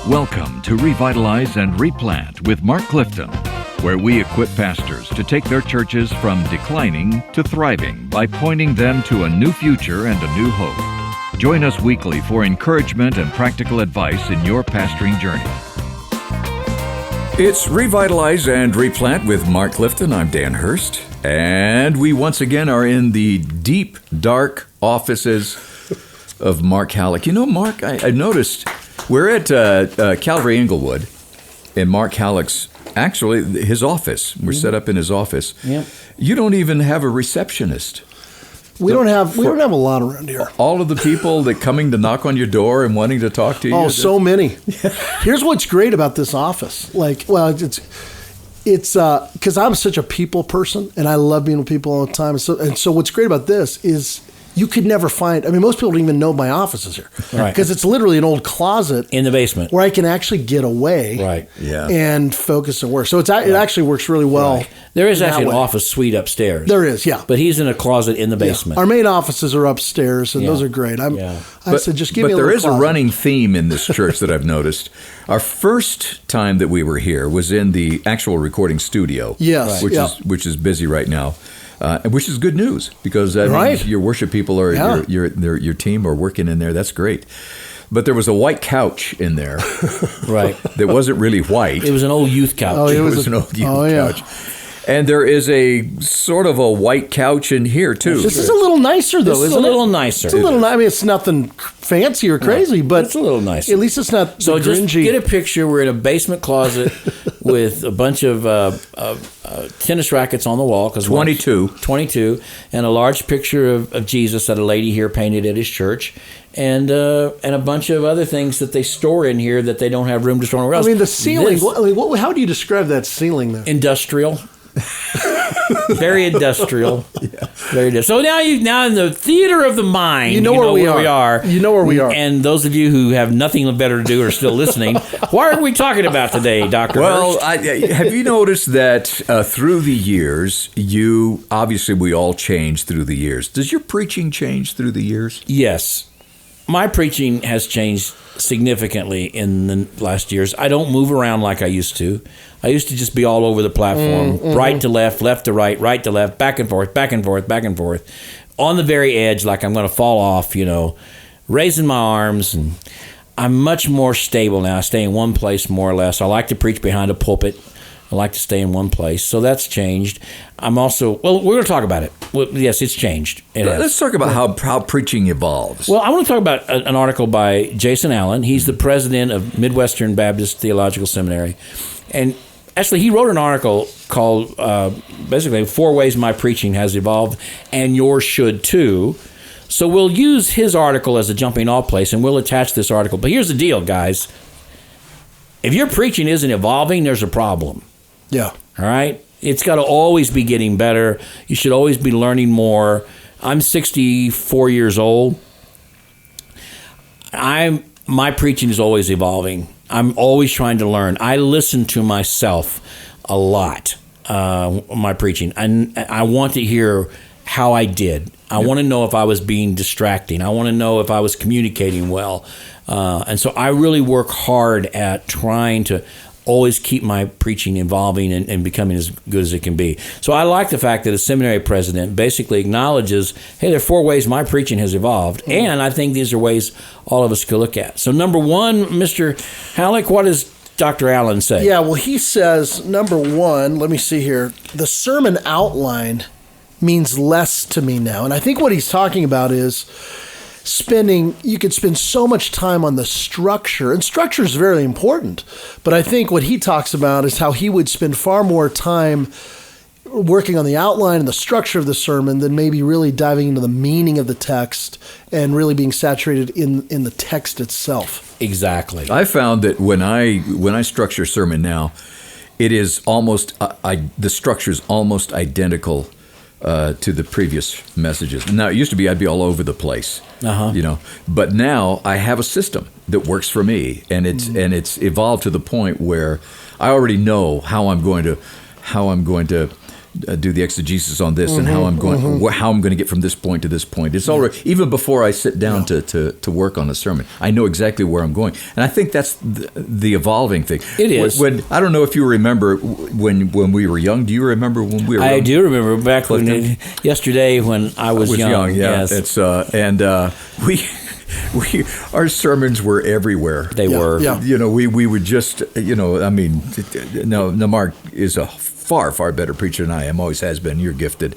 Welcome to Revitalize and Replant with Mark Clifton, where we equip pastors to take their churches from declining to thriving by pointing them to a new future and a new hope. Join us weekly for encouragement and practical advice in your pastoring journey. It's Revitalize and Replant with Mark Clifton. I'm Dan Hurst, and we once again are in the deep, dark offices of Mark Hallock. You know, Mark, I noticed we're at Calvary Inglewood in Mark Hallock's, actually, his office. We're set up in his office. Yep. You don't even have a receptionist. We don't have a lot around here. All of the people that coming to knock on your door and wanting to talk to you. Oh, so many. Here's what's great about this office. It's because I'm such a people person and I love being with people all the time. And so what's great about this is you could never find, most people don't even know my office is here. Right. Because it's literally an old closet. In the basement. Where I can actually get away. Right. Yeah. And focus and work. So it actually works really well. Right. There is actually an office suite upstairs. There is, yeah. But he's in a closet in the basement. Yeah. Our main offices are upstairs, and those are great. I said, just give me a little But there is closet. a running theme in this church that I've noticed. Our first time that we were here was in the actual recording studio. Yes. Which is busy right now. Which is good news, because that means your worship people or your team are working in there. That's great. But there was a white couch in there. Right. That wasn't really white. It was an old youth couch. Oh, it was an old youth couch. And there is a sort of a white couch in here, too. This is a little nicer, though, isn't it? It's a little nicer. It's a little, it's nothing fancy or crazy, but it's a little nicer. At least it's not so gringy. Just get a picture. We're in a basement closet with a bunch of tennis rackets on the wall. 22, and a large picture of Jesus that a lady here painted at his church. And a bunch of other things that they store in here that they don't have room to store anywhere else. The ceiling. How do you describe that ceiling, though? Industrial. Very industrial. Yeah. Very industrial. So now in the theater of the mind, you know where we are. You know where we are. And those of you who have nothing better to do are still listening. What are we talking about today, Dr. Well, Hurst? have you noticed that through the years, obviously we all change through the years. Does your preaching change through the years? Yes. My preaching has changed significantly in the last years. I don't move around like I used to. I used to just be all over the platform, right to left to right to left, back and forth, on the very edge, like I'm going to fall off, raising my arms. And I'm much more stable now. I stay in one place more or less. I like to preach behind a pulpit. I like to stay in one place. So that's changed. I'm also, we're going to talk about it. Well, yes, it's changed. Let's talk about how preaching evolves. Well, I want to talk about an article by Jason Allen. He's the president of Midwestern Baptist Theological Seminary. And actually, he wrote an article called, basically, 4 Ways My Preaching Has Evolved, and yours should too. So we'll use his article as a jumping off place, and we'll attach this article. But here's the deal, guys. If your preaching isn't evolving, there's a problem. Yeah. All right? It's got to always be getting better. You should always be learning more. I'm 64 years old. My preaching is always evolving. I'm always trying to learn. I listen to myself a lot, my preaching. I want to hear how I did. I want to know if I was being distracting. I want to know if I was communicating well. And so I really work hard at trying to always keep my preaching evolving and becoming as good as it can be. So I like the fact that a seminary president basically acknowledges, hey, there are 4 ways my preaching has evolved, and I think these are ways all of us could look at. So number 1, Mr. Hallock, what does Dr. Allen say? Yeah, well, he says, number 1, let me see here, the sermon outline means less to me now. And I think what he's talking about is you could spend so much time on the structure, and structure is very important. But I think what he talks about is how he would spend far more time working on the outline and the structure of the sermon than maybe really diving into the meaning of the text and really being saturated in the text itself. Exactly. I found that when I structure sermon now, it is almost the structure is almost identical to the previous messages. Now, it used to be I'd be all over the place, but now I have a system that works for me, and it's evolved to the point where I already know how I'm going to do the exegesis on this and how I'm going to get from this point to this point. It's already, even before I sit down to work on a sermon, I know exactly where I'm going. And I think that's the evolving thing. It is. When I don't know if you remember when we were young. Do you remember when we were young? I do remember back yesterday when I was young. Yeah. Yes. It's our sermons were everywhere. They were. Yeah. We would just, Mark is a far, far better preacher than I am, always has been. You're gifted.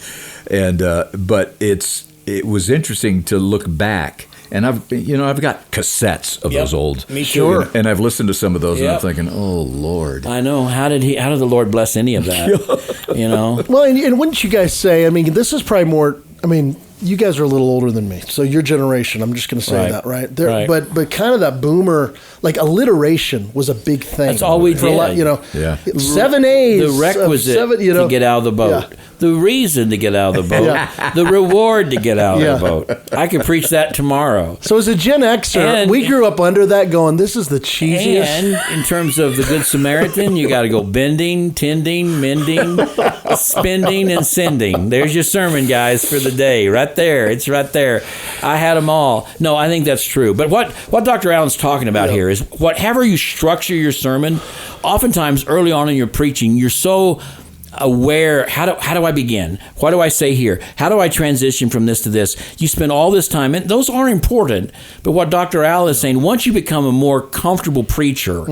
But it was interesting to look back. And I've got cassettes of those old. Me too. And I've listened to some of those, and I'm thinking, oh Lord. I know. How did the Lord bless any of that? Well, and wouldn't you guys say? I mean, this is probably more. I mean, you guys are a little older than me, so your generation. I'm just going to say that, right? Right. But kind of that boomer, like alliteration was a big thing. That's all we did. A lot, 7 A's. The requisite to get out of the boat. Yeah. The reason to get out of the boat. The reward to get out of the boat. I could preach that tomorrow. So as a Gen Xer, we grew up under that going, this is the cheesiest. And in terms of the Good Samaritan, you got to go bending, tending, mending, spending, and sending. There's your sermon, guys, for the day. Right there. It's right there. I had them all. No, I think that's true. But what Dr. Allen's talking about here is whatever you structure your sermon, oftentimes early on in your preaching, you're so aware, how do I begin? What do I say here? How do I transition from this to this? You spend all this time, and those are important, but what Dr. Allen is saying, once you become a more comfortable preacher,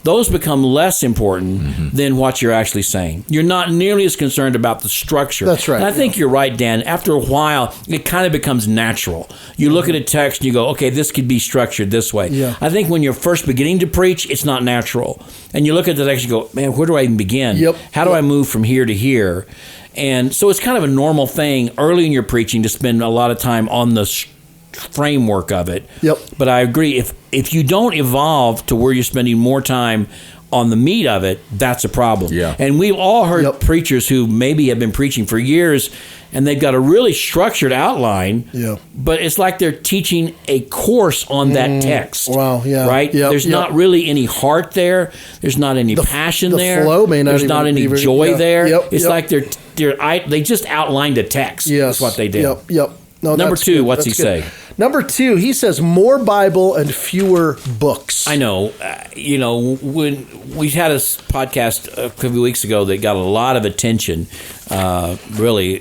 those become less important than what you're actually saying. You're not nearly as concerned about the structure. That's right. And I think you're right, Dan. After a while, it kind of becomes natural. You look at a text and you go, okay, this could be structured this way. Yeah. I think when you're first beginning to preach, it's not natural. And you look at the text and you go, man, where do I even begin? How do I move from here to here? And so it's kind of a normal thing early in your preaching to spend a lot of time on the framework of it. But I agree, if you don't evolve to where you're spending more time on the meat of it, that's a problem. And we've all heard preachers who maybe have been preaching for years and they've got a really structured outline, but it's like they're teaching a course on that text. Right? There's not really any heart there. There's not any passion there. Flow may not There's not any joy there. It's like they just outlined a text. That's what they did. No, Number two, what's he say? Number two, he says more Bible and fewer books. I know. When we had a podcast a couple weeks ago that got a lot of attention, really,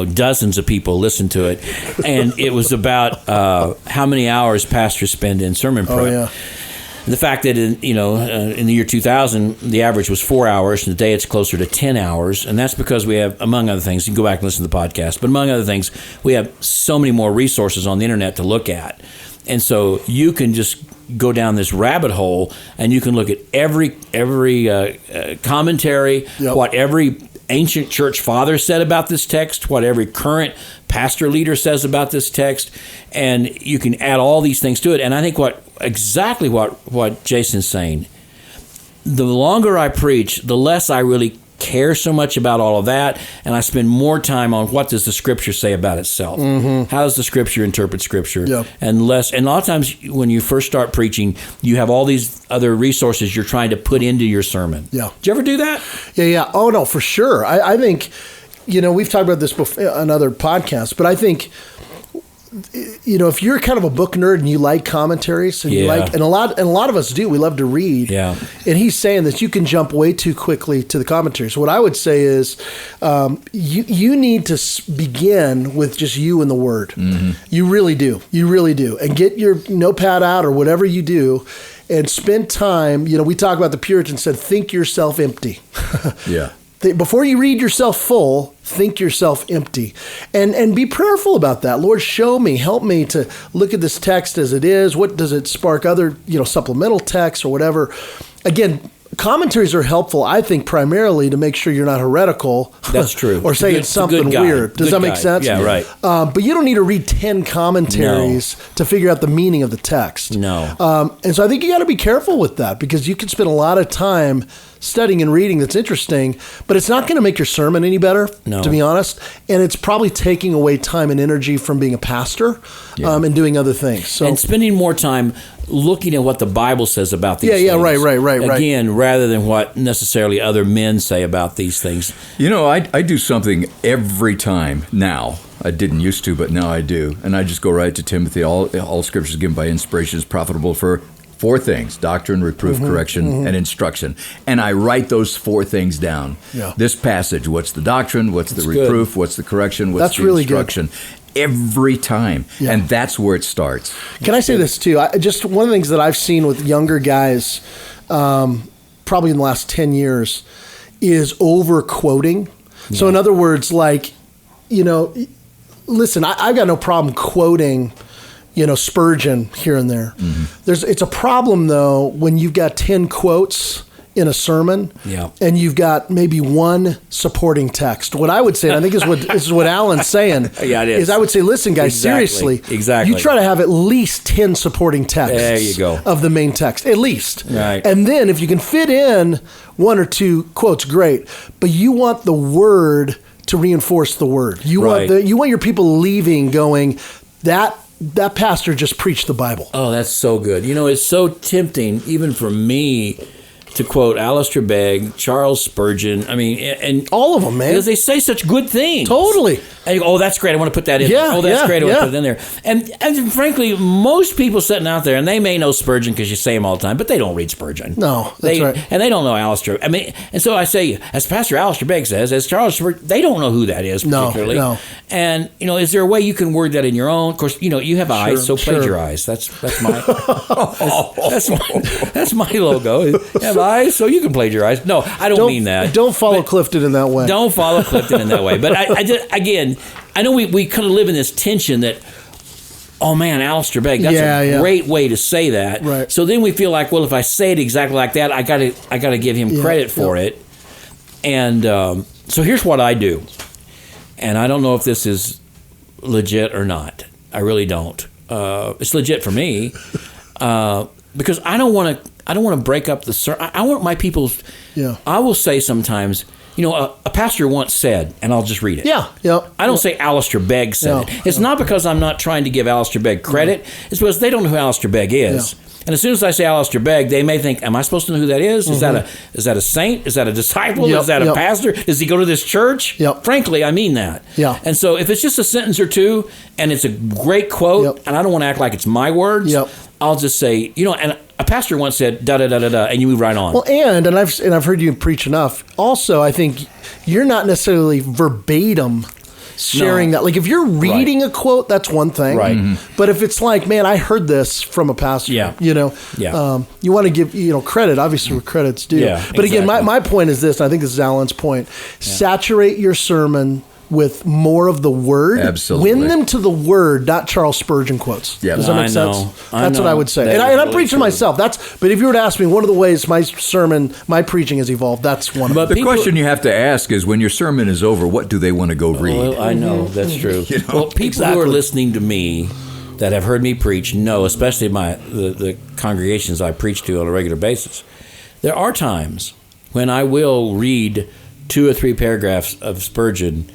dozens of people listened to it, and it was about how many hours pastors spend in sermon prep. The fact that in the year 2000, the average was 4 hours, and today it's closer to 10 hours, and that's because we have, among other things, you can go back and listen to the podcast, but among other things, we have so many more resources on the internet to look at, and so you can just go down this rabbit hole, and you can look at every commentary, what every ancient church father said about this text, what every current pastor leader says about this text, and you can add all these things to it. And I think exactly what Jason's saying, the longer I preach, the less I really care so much about all of that, and I spend more time on what does the Scripture say about itself. How does the Scripture interpret Scripture? And a lot of times when you first start preaching, you have all these other resources you're trying to put into your sermon. Did you ever do that? Yeah. Oh, no, for sure. I think, we've talked about this before on other podcasts, but I think, if you're kind of a book nerd and you like commentaries and and a lot of us do, we love to read. And he's saying that you can jump way too quickly to the commentaries. What I would say is, you need to begin with just you and the Word. You really do. You really do. And get your notepad out or whatever you do, and spend time. We talk about the Puritans said, think yourself empty. Before you read yourself full, think yourself empty, and be prayerful about that. Lord, show me, help me to look at this text as it is. What does it spark other, supplemental texts or whatever? Again, commentaries are helpful, I think, primarily to make sure you're not heretical. That's true. Or saying something weird. Does that make sense? Yeah, right. But you don't need to read 10 commentaries to figure out the meaning of the text. No. And so I think you got to be careful with that, because you can spend a lot of time studying and reading that's interesting, but it's not going to make your sermon any better, to be honest. And it's probably taking away time and energy from being a pastor and doing other things. So, and spending more time looking at what the Bible says about these things. Yeah, right. Again, rather than what necessarily other men say about these things. You know, I do something every time now. I didn't used to, but now I do. And I just go right to Timothy. All scripture is given by inspiration is profitable for 4 things: doctrine, reproof, correction, and instruction. And I write those 4 things down. Yeah. This passage, what's the doctrine, what's the reproof, what's the correction, what's that's the really instruction. Good. Every time. Yeah. And that's where it starts. Can I say this too? Just one of the things that I've seen with younger guys, probably in the last 10 years, is over quoting. Yeah. So in other words, like, listen, I've got no problem quoting, Spurgeon here and there. Mm-hmm. It's a problem though when you've got 10 quotes in a sermon, and you've got maybe 1 supporting text. What I would say, and I think this is what Alan's saying, it is. I would say, listen, guys, seriously, you try to have at least 10 supporting texts there you go. Of the main text, at least. Right. And then if you can fit in 1 or 2 quotes, great. But you want the word to reinforce the word. You want your people leaving going, that pastor just preached the Bible. Oh, that's so good. It's so tempting, even for me, to quote Alistair Begg, Charles Spurgeon, and all of them, man, because they say such good things. Totally. And you go, oh, that's great. I want to put that in. Yeah, oh, that's great. I want to put it in there. And frankly, most people sitting out there, and they may know Spurgeon because you say him all the time, but they don't read Spurgeon. No, that's right. And they don't know Alistair. And so I say, as Pastor Alistair Begg says, as Charles Spurgeon, they don't know who that is particularly. No. And is there a way you can word that in your own? Of course, you have eyes, so plagiarize. That's my that's my logo. You have eyes, so you can plagiarize. No, I don't mean that. Don't follow Clifton in that way. Don't follow Clifton in that way. But I just, again, I know we kind of live in this tension that, oh man, Alistair Begg, that's a great way to say that. Right. So then we feel like, well, if I say it exactly like that, I got to give him credit for it. And so here's what I do. And I don't know if this is legit or not. I really don't. It's legit for me because I don't want to break up the sermon. I want my people. Yeah. I will say sometimes, a pastor once said, and I'll just read it. Yeah. I don't say Alistair Begg said it. It's not because I'm not trying to give Alistair Begg credit. It's because they don't know who Alistair Begg is. Yeah. And as soon as I say Alistair Begg, they may think, am I supposed to know who that is? Is that a saint? Is that a disciple? Is that a pastor? Does he go to this church? Yep. Frankly, I mean that. Yeah. And so if it's just a sentence or two and it's a great quote, and I don't want to act like it's my words, I'll just say, and a pastor once said da da da da da, and you move right on. Well, and I've heard you preach enough. Also, I think you're not necessarily verbatim sharing that. Like if you're reading a quote, that's one thing. Right. Mm-hmm. But if it's like, man, I heard this from a pastor. Yeah. You want to give credit, obviously, where credit's due. Yeah, but again, my point is this, and I think this is Alan's point. Saturate your sermon with more of the word. Absolutely. Win them to the word, not Charles Spurgeon quotes. Yeah. Does that make sense? That's what I would say. And I'm preaching myself. But if you were to ask me, one of the ways my preaching has evolved, that's one of them. But the question you have to ask is, when your sermon is over, what do they want to go read? Well, I know, that's true. Well, people who are listening to me that have heard me preach know, especially the congregations I preach to on a regular basis, there are times when I will read 2 or 3 paragraphs of Spurgeon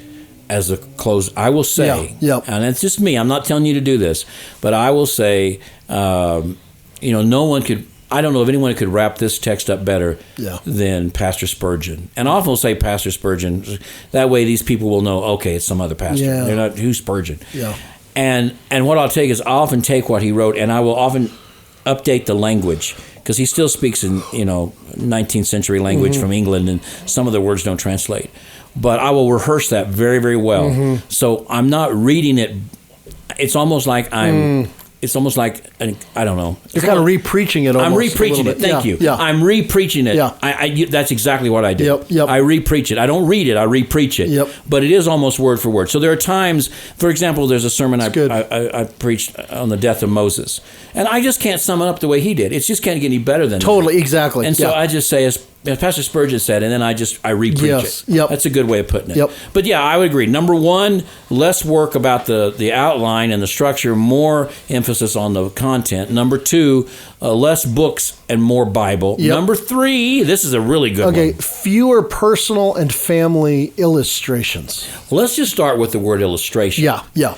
as a close. I will say, and it's just me, I'm not telling you to do this, but I will say, no one could, I don't know if anyone could wrap this text up better than Pastor Spurgeon. And I often will say Pastor Spurgeon, that way these people will know, okay, it's some other pastor. Yeah. They're not, who's Spurgeon? Yeah. And what I'll take is I'll often take what he wrote and I will often update the language, because he still speaks in 19th century language from England, and some of the words don't translate. But I will rehearse that very, very well. So I'm not reading it. It's almost like It's almost like, I don't know. You're kind of re-preaching it almost. I'm re-preaching it. Thank you. Yeah. I'm re-preaching it. Yeah. That's exactly what I do. Yep. I re-preach it. I don't read it. I re-preach it. Yep. But it is almost word for word. So there are times, for example, there's a sermon I preached on the death of Moses. And I just can't sum it up the way he did. It just can't get any better than that. Totally, exactly. And so I just say, as Pastor Spurgeon said, and then I re-preach Yes. it. Yep. That's a good way of putting it. Yep. But yeah, I would agree. Number one, less work about the outline and the structure, more emphasis on the content. Number two, less books and more Bible. Yep. Number three, this is a really good one. Okay, fewer personal and family illustrations. Well, let's just start with the word illustration. Yeah.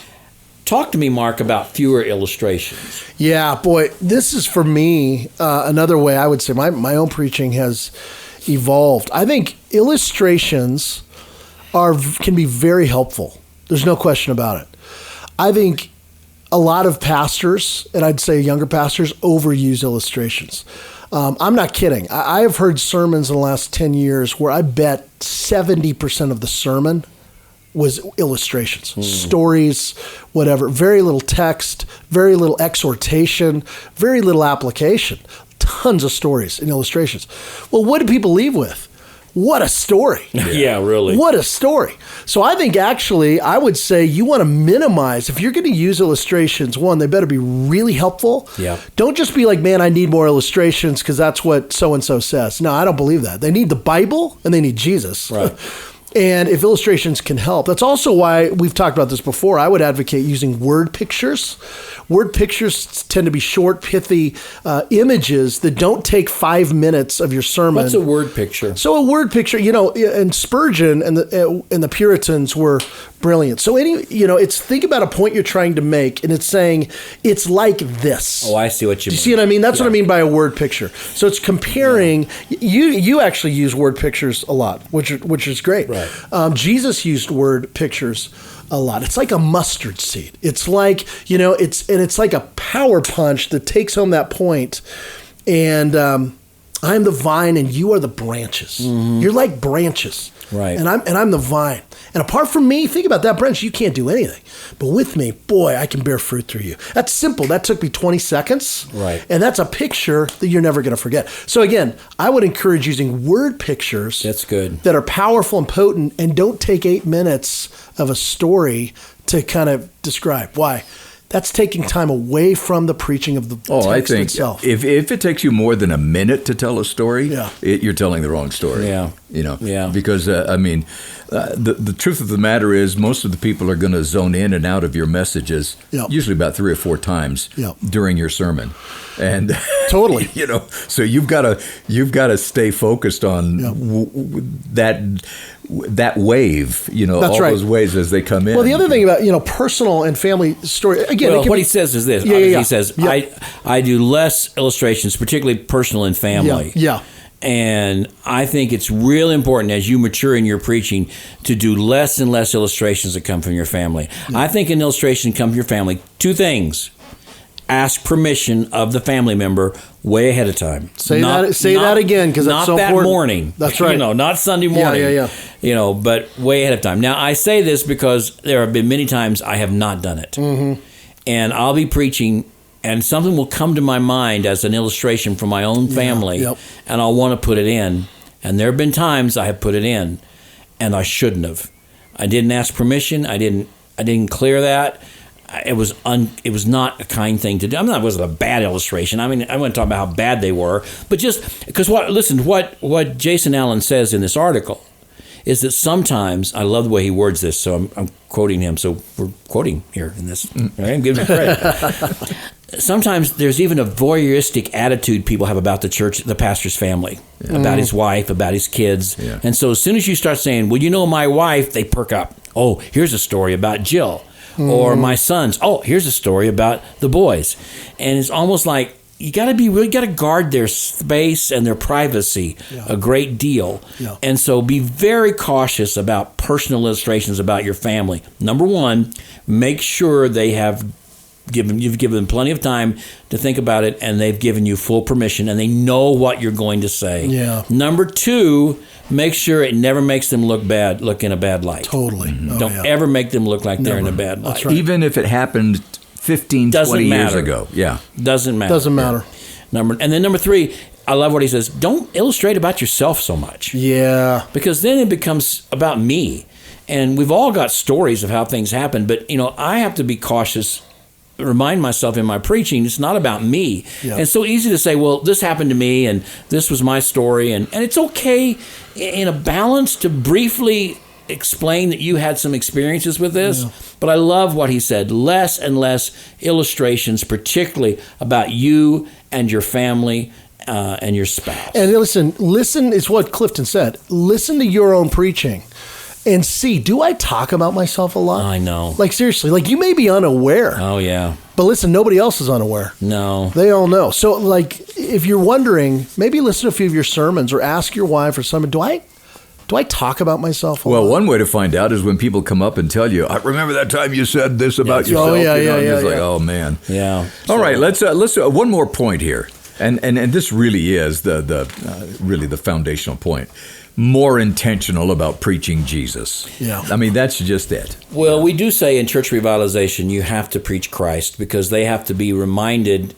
Talk to me, Mark, about fewer illustrations. Yeah, boy, this is for me another way I would say my own preaching has evolved. I think illustrations can be very helpful. There's no question about it. I think a lot of pastors, and I'd say younger pastors, overuse illustrations. I'm not kidding. I have heard sermons in the last 10 years where I bet 70% of the sermon was illustrations, stories, whatever. Very little text, very little exhortation, very little application. Tons of stories and illustrations. Well, what do people leave with? What a story. Yeah, really. What a story. So I think actually I would say you want to minimize, if you're going to use illustrations, one, they better be really helpful. Yeah. Don't just be like, man, I need more illustrations because that's what so-and-so says. No, I don't believe that. They need the Bible and they need Jesus. Right. And if illustrations can help, that's also why we've talked about this before. I would advocate using word pictures. Word pictures tend to be short, pithy images that don't take 5 minutes of your sermon. What's a word picture? So a word picture, and Spurgeon and the Puritans were brilliant. So it's think about a point you're trying to make, and it's saying it's like this. Oh, I see what you mean. Do you see what I mean? That's what I mean by a word picture. So it's comparing. Yeah. You actually use word pictures a lot, which is great. Right. Jesus used word pictures a lot. It's like a mustard seed. It's like it's like a power punch that takes home that point. And I am the vine, and you are the branches. Mm-hmm. You're like branches, right? And I'm the vine. And apart from me, think about that branch. You can't do anything. But with me, boy, I can bear fruit through you. That's simple. That took me 20 seconds. Right. And that's a picture that you're never going to forget. So again, I would encourage using word pictures. That's good. That are powerful and potent, and don't take 8 minutes of a story to kind of describe. Why? That's taking time away from the preaching of the text I think itself. If it takes you more than a minute to tell a story, you're telling the wrong story. Yeah. Because, the truth of the matter is most of the people are going to zone in and out of your messages usually about 3 or 4 times during your sermon. And totally, so you've got to stay focused on that wave, That's all right. those waves as they come in. Well, the other thing about, personal and family story, again, what he says is this. He says, I do less illustrations, particularly personal and family. Yeah. And I think it's really important as you mature in your preaching to do less and less illustrations that come from your family. Yeah. I think an illustration comes from your family. 2 things. Ask permission of the family member way ahead of time. Say that again, because that's so important. Not that morning. That's right. Not Sunday morning. Yeah. But way ahead of time. Now, I say this because there have been many times I have not done it. Mm-hmm. And I'll be preaching, and something will come to my mind as an illustration from my own family, and I'll want to put it in. And there have been times I have put it in, and I shouldn't have. I didn't ask permission. I didn't clear that. It was not a kind thing to do. It wasn't a bad illustration. I mean, I wouldn't talk about how bad they were, but just because what Jason Allen says in this article is that sometimes, I love the way he words this, so I'm quoting him, so we're quoting here in this. I'm giving him credit. Sometimes there's even a voyeuristic attitude people have about the church, the pastor's family, about his wife, about his kids. Yeah. And so as soon as you start saying, well, my wife, they perk up. Oh, here's a story about Jill. Or my sons. Oh, here's a story about the boys. And it's almost like you got to guard their space and their privacy a great deal. Yeah. And so be very cautious about personal illustrations about your family. Number one, make sure you've given them plenty of time to think about it, and they've given you full permission, and they know what you're going to say. Yeah. Number two, make sure it never makes them look in a bad light. Totally. Mm-hmm. Don't ever make them look like they're in a bad light. That's right. Even if it happened 15, 20 years ago. Yeah. Doesn't matter. Doesn't matter. And then number three, I love what he says, don't illustrate about yourself so much. Yeah. Because then it becomes about me. And we've all got stories of how things happen, but I have to be cautious remind myself in my preaching, it's not about me. Yeah. And it's so easy to say, well, this happened to me and this was my story. And it's okay in a balance to briefly explain that you had some experiences with this. Yeah. But I love what he said, less and less illustrations, particularly about you and your family and your spouse. And listen is what Clifton said. Listen to your own preaching. And see, do I talk about myself a lot? I know. Like, seriously, like you may be unaware. Oh, yeah. But listen, nobody else is unaware. No. They all know. So, like, if you're wondering, maybe listen to a few of your sermons or ask your wife or someone, do I talk about myself a lot? Well, one way to find out is when people come up and tell you, I remember that time you said this about yourself. Oh, yeah, It's like, oh, man. Yeah. All right, let's one more point here. And this really is the foundational point. More intentional about preaching Jesus. Yeah. I mean, that's just it. Well, we do say in church revitalization, you have to preach Christ because they have to be reminded.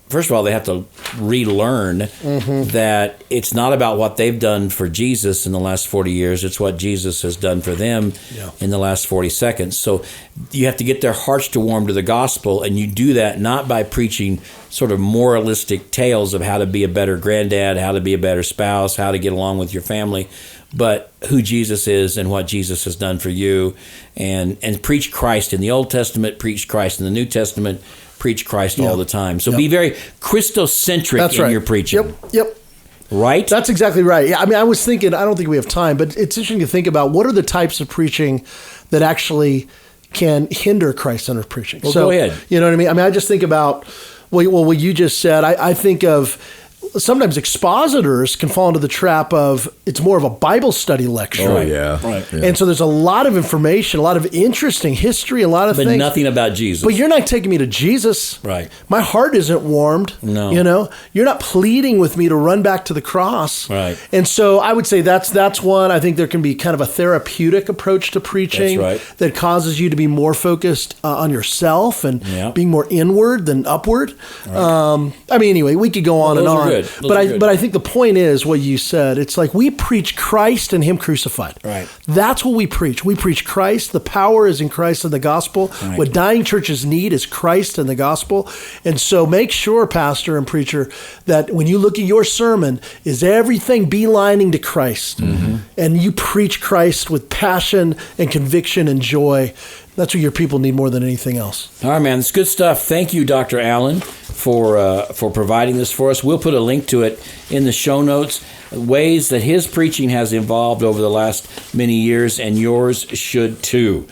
First of all, they have to relearn that it's not about what they've done for Jesus in the last 40 years. It's what Jesus has done for them in the last 40 seconds. So you have to get their hearts to warm to the gospel, and you do that not by preaching sort of moralistic tales of how to be a better granddad, how to be a better spouse, how to get along with your family, but who Jesus is and what Jesus has done for you. And preach Christ in the Old Testament, preach Christ in the New Testament, preach Christ all the time. So be very Christocentric in your preaching. Yep. Right? That's exactly right. Yeah, I mean, I was thinking, I don't think we have time, but it's interesting to think about what are the types of preaching that actually can hinder Christ-centered preaching. Well, go ahead. You know what I mean? I mean, I just think about, what you just said. I think of sometimes expositors can fall into the trap of it's more of a Bible study lecture. Oh, yeah. Right. Yeah. And so there's a lot of information, a lot of interesting history, a lot of things. But nothing about Jesus. But you're not taking me to Jesus. Right. My heart isn't warmed. No. You know, you're not pleading with me to run back to the cross. Right. And so I would say that's one. I think there can be kind of a therapeutic approach to preaching that causes you to be more focused on yourself and being more inward than upward. Right. I mean, anyway, we could go on and on. But I think the point is what you said. It's like we preach Christ and Him crucified. Right. That's what we preach. We preach Christ. The power is in Christ and the gospel. Right. What dying churches need is Christ and the gospel. And so make sure, pastor and preacher, that when you look at your sermon, is everything beelining to Christ. Mm-hmm. And you preach Christ with passion and conviction and joy. That's what your people need more than anything else. All right, man. It's good stuff. Thank you, Dr. Allen, for providing this for us. We'll put a link to it in the show notes, ways that his preaching has evolved over the last many years, and yours should too.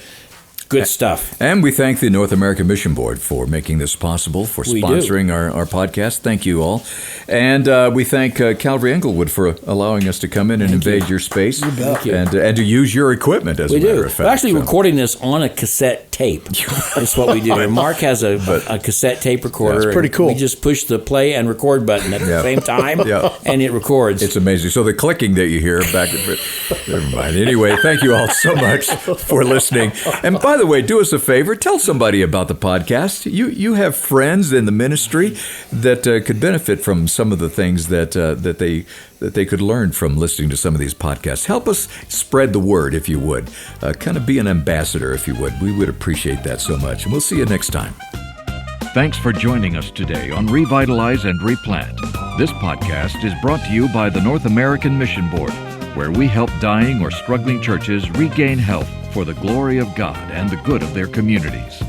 Good stuff. And we thank the North American Mission Board for making this possible, for sponsoring our podcast. Thank you all. And we thank Calvary Englewood for allowing us to come in and invade your space and to use your equipment, as a matter of fact. We're actually recording this on a cassette tape. That's what we do. And Mark has a cassette tape recorder. That's pretty cool. We just push the play and record button at the same time, and it records. It's amazing. So the clicking that you hear back, never mind. Anyway, thank you all so much for listening. And by the way, do us a favor, tell somebody about the podcast. You have friends in the ministry that could benefit from some of the things that they could learn from listening to some of these podcasts. Help us spread the word, if you would. Kind of be an ambassador, if you would. We would appreciate that so much. And we'll see you next time. Thanks for joining us today on Revitalize and Replant. This podcast is brought to you by the North American Mission Board, where we help dying or struggling churches regain health for the glory of God and the good of their communities.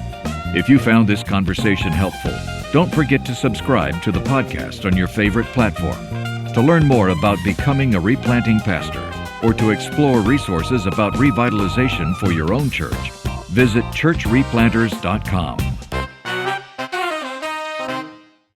If you found this conversation helpful, don't forget to subscribe to the podcast on your favorite platform. To learn more about becoming a replanting pastor or to explore resources about revitalization for your own church, visit churchreplanters.com.